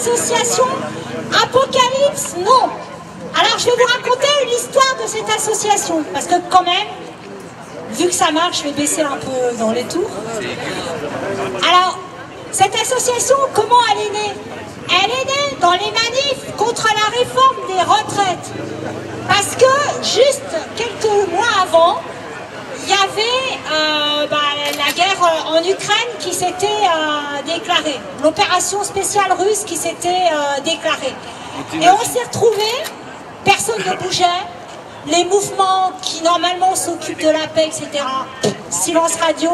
association Apocalypse, non. Alors je vais vous raconter l'histoire de cette association, parce que quand même, vu que ça marche, je vais baisser un peu dans les tours. Alors, cette association, comment elle est née? Elle est née dans les manifs contre la réforme des retraites. Parce que juste quelques mois avant, il y avait la guerre en Ukraine qui s'était déclarée, l'opération spéciale russe qui s'était déclarée. Et on s'est retrouvés, personne ne bougeait, les mouvements qui normalement s'occupent de la paix, etc., silence radio,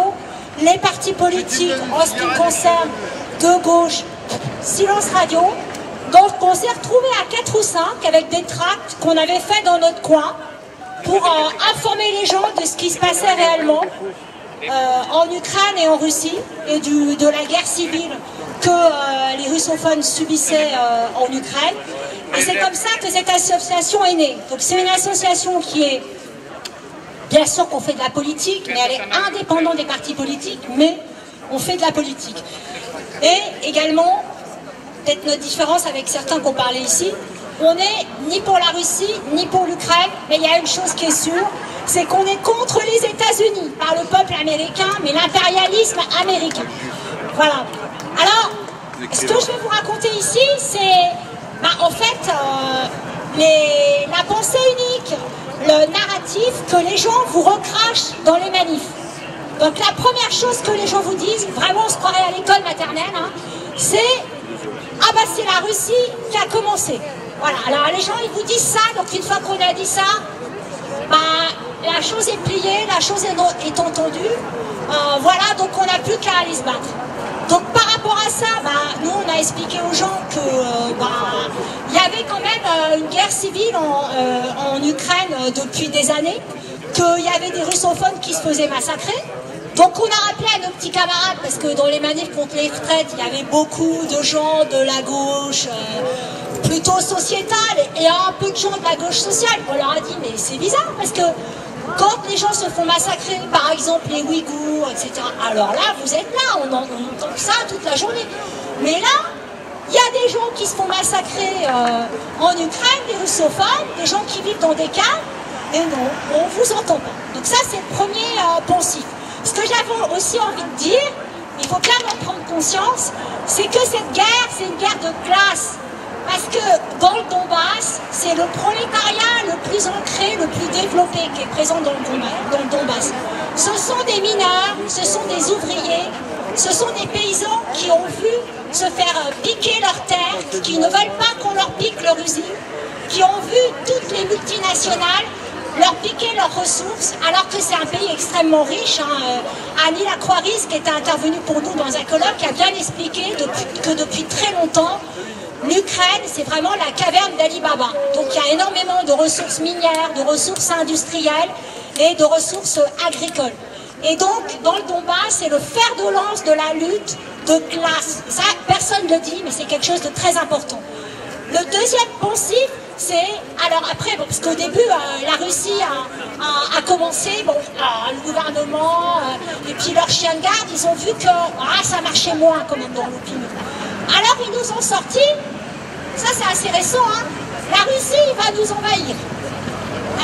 les partis politiques en ce qui me concerne, de gauche, silence radio. Donc on s'est retrouvés à 4 ou 5 avec des tracts qu'on avait fait dans notre coin pour informer les gens de ce qui se passait réellement en Ukraine et en Russie et de la guerre civile que les russophones subissaient en Ukraine. Et c'est comme ça que cette association est née. Donc c'est une association qui est, bien sûr qu'on fait de la politique, mais elle est indépendante des partis politiques, mais on fait de la politique. Et également, peut-être notre différence avec certains qui ont parlé ici, on n'est ni pour la Russie, ni pour l'Ukraine, mais il y a une chose qui est sûre, c'est qu'on est contre les États-Unis, par le peuple américain, mais l'impérialisme américain. Voilà. Alors, ce que je vais vous raconter ici, c'est en fait la pensée unique, le narratif que les gens vous recrachent dans les manifs. Donc la première chose que les gens vous disent, vraiment on se croirait à l'école maternelle, hein, c'est « Ah bah c'est la Russie qui a commencé ». Voilà, alors les gens ils vous disent ça, donc une fois qu'on a dit ça, la chose est pliée, la chose est entendue, voilà, donc on n'a plus qu'à aller se battre. Donc par rapport à ça, nous on a expliqué aux gens que il y avait quand même une guerre civile en Ukraine depuis des années, qu'il y avait des russophones qui se faisaient massacrer. Donc on a rappelé à nos petits camarades, parce que dans les manifs contre les retraites, il y avait beaucoup de gens de la gauche, plutôt sociétale, et un peu de gens de la gauche sociale. On leur a dit, mais c'est bizarre, parce que quand les gens se font massacrer, par exemple les Ouïghours, etc., alors là, vous êtes là, on entend ça toute la journée. Mais là, il y a des gens qui se font massacrer en Ukraine, des russophones, des gens qui vivent dans des camps, et non, on ne vous entend pas. Donc ça, c'est le premier poncif. Ce que j'avais aussi envie de dire, il faut bien en prendre conscience, c'est que cette guerre, c'est une guerre de classe. Parce que dans le Donbass, c'est le prolétariat le plus ancré, le plus développé qui est présent dans le Donbass. Ce sont des mineurs, ce sont des ouvriers, ce sont des paysans qui ont vu se faire piquer leurs terres, qui ne veulent pas qu'on leur pique leur usine, qui ont vu toutes les multinationales leur piquer leurs ressources, alors que c'est un pays extrêmement riche. Annie Lacroix-Ries, qui était intervenue pour nous dans un colloque, a bien expliqué que depuis très longtemps, l'Ukraine, c'est vraiment la caverne d'Ali Baba. Donc il y a énormément de ressources minières, de ressources industrielles et de ressources agricoles. Et donc, dans le Donbass, c'est le fer de lance de la lutte de classe. Ça, personne ne le dit, mais c'est quelque chose de très important. Le deuxième poncif, c'est, alors après, parce qu'au début, la Russie a commencé, le gouvernement et puis leurs chiens de garde, ils ont vu que ça marchait moins quand même dans l'opinion. Alors ils nous ont sorti, ça c'est assez récent, hein, la Russie va nous envahir.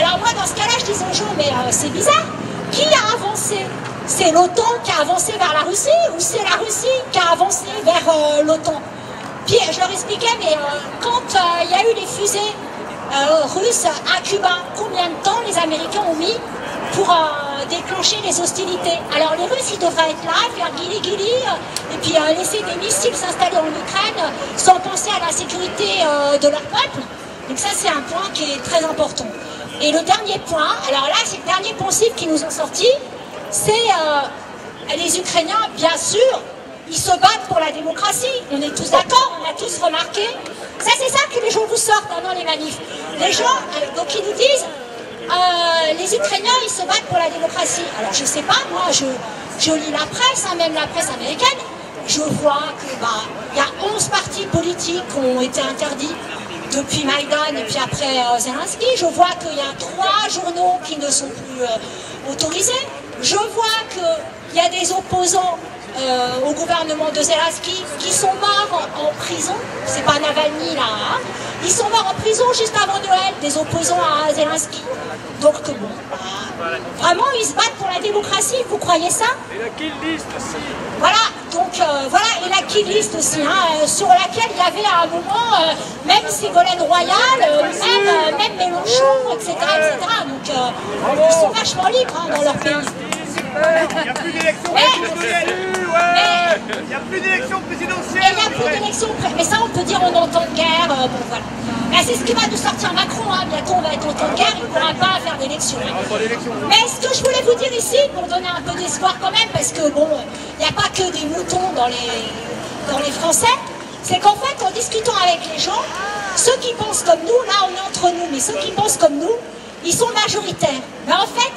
Alors moi dans ce cas-là, je dis aux gens, mais c'est bizarre, qui a avancé? C'est l'OTAN qui a avancé vers la Russie ou c'est la Russie qui a avancé vers l'OTAN? Puis je leur expliquais, mais quand il y a eu les fusées russes à Cuba, combien de temps les Américains ont mis pour déclencher les hostilités? Alors les Russes, ils devraient être là, faire guili-guili, et puis laisser des missiles s'installer en Ukraine sans penser à la sécurité de leur peuple. Donc ça, c'est un point qui est très important. Et le dernier point, alors là, c'est le dernier poncif qui nous ont sorti, c'est les Ukrainiens, bien sûr, ils se battent pour la démocratie, on est tous d'accord, on a tous remarqué. Ça, c'est ça que les gens vous sortent dans les manifs. Les gens, donc ils nous disent, les Ukrainiens, ils se battent pour la démocratie. Alors je sais pas, moi, je lis la presse, même la presse américaine, je vois que y a 11 partis politiques qui ont été interdits depuis Maïdan et puis après Zelensky. Je vois qu'il y a 3 journaux qui ne sont plus autorisés. Je vois qu'il Il y a des opposants au gouvernement de Zelensky qui sont morts en prison. C'est pas Navalny là, hein. Ils sont morts en prison juste avant Noël, des opposants à Zelensky. Donc bon, vraiment ils se battent pour la démocratie, vous croyez ça? Et la kill list aussi. Voilà, donc voilà, et la kill list aussi, hein, sur laquelle il y avait à un moment, même Ségolène Royal, même Mélenchon, etc. Donc ils sont vachement libres hein, dans leur pays. Il n'y a plus d'élection présidentielle. Il n'y a plus d'élection présidentielle. Il n'y a plus d'élection, mais ça on peut dire en temps de guerre, bon voilà. Mais c'est ce qui va nous sortir Macron, hein. Bientôt on va être en temps de guerre, il ne pourra pas faire d'élection. Mais ce que je voulais vous dire ici, pour donner un peu d'espoir quand même, parce que bon, il n'y a pas que des moutons dans les Français, c'est qu'en fait en discutant avec les gens, ceux qui pensent comme nous, là on est entre nous, mais ceux qui pensent comme nous, ils sont majoritaires. Mais en fait,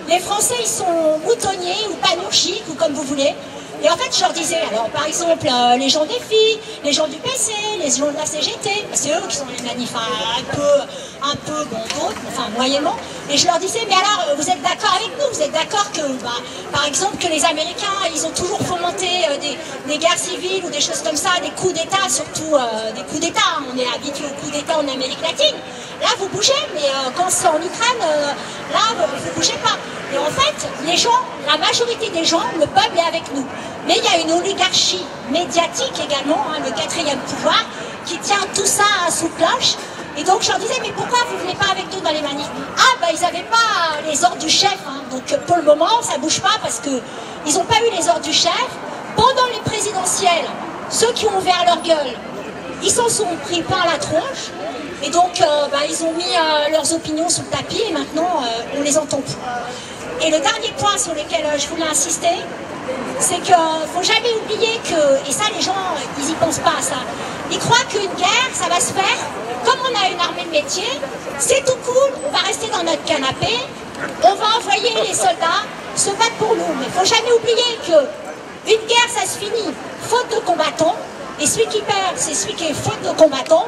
les Français, ils sont moutonniers ou panurgiques ou comme vous voulez. Et en fait, je leur disais, alors par exemple, les gens des filles, les gens du PC, les gens de la CGT, c'est eux qui sont les manifs un peu bon, d'autres, enfin moyennement. Et je leur disais, mais alors, vous êtes d'accord avec nous? Vous êtes d'accord que, par exemple, que les Américains, ils ont toujours fomenté des guerres civiles ou des choses comme ça, des coups d'État, surtout des coups d'État. On est habitué aux coups d'État en Amérique latine. Là, vous bougez, mais quand c'est en Ukraine, là, vous bougez pas. Et en fait, les gens, la majorité des gens, le peuple est avec nous. Mais il y a une oligarchie médiatique également, hein, le quatrième pouvoir, qui tient tout ça sous cloche. Et donc je leur disais, mais pourquoi vous ne venez pas avec nous dans les manifs? Ah, bah ils n'avaient pas les ordres du chef, hein. Donc pour le moment, ça ne bouge pas parce qu'ils n'ont pas eu les ordres du chef. Pendant les présidentielles, ceux qui ont ouvert leur gueule, ils s'en sont pris plein la tronche. Et donc, ils ont mis leurs opinions sous le tapis et maintenant, on les entend plus. Et le dernier point sur lequel je voulais insister, c'est qu'il ne faut jamais oublier que, et ça les gens, ils n'y pensent pas à ça, ils croient qu'une guerre, ça va se faire, comme on a une armée de métier, c'est tout cool, on va rester dans notre canapé, on va envoyer les soldats se battre pour nous. Mais il ne faut jamais oublier qu'une guerre, ça se finit faute de combattants, et celui qui perd, c'est celui qui est faute de combattants.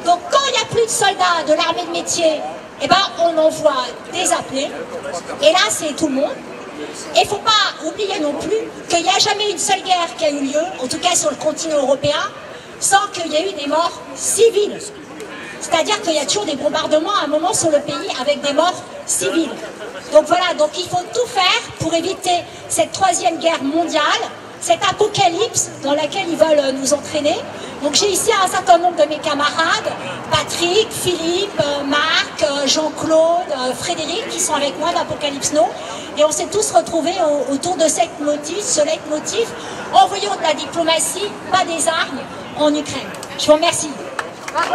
Donc quand il n'y a plus de soldats de l'armée de métier, eh ben, on envoie des appelés, et là c'est tout le monde. Et il ne faut pas oublier non plus qu'il n'y a jamais une seule guerre qui a eu lieu, en tout cas sur le continent européen, sans qu'il y ait eu des morts civiles. C'est-à-dire qu'il y a toujours des bombardements à un moment sur le pays avec des morts civiles. Donc voilà, donc il faut tout faire pour éviter cette troisième guerre mondiale, cette apocalypse dans laquelle ils veulent nous entraîner. Donc j'ai ici un certain nombre de mes camarades, Patrick, Philippe, Marc, Jean-Claude, Frédéric, qui sont avec moi d'Apocalypse Now. Et on s'est tous retrouvés autour de ce leitmotiv, envoyons de la diplomatie, pas des armes, en Ukraine. Je vous remercie. Bravo.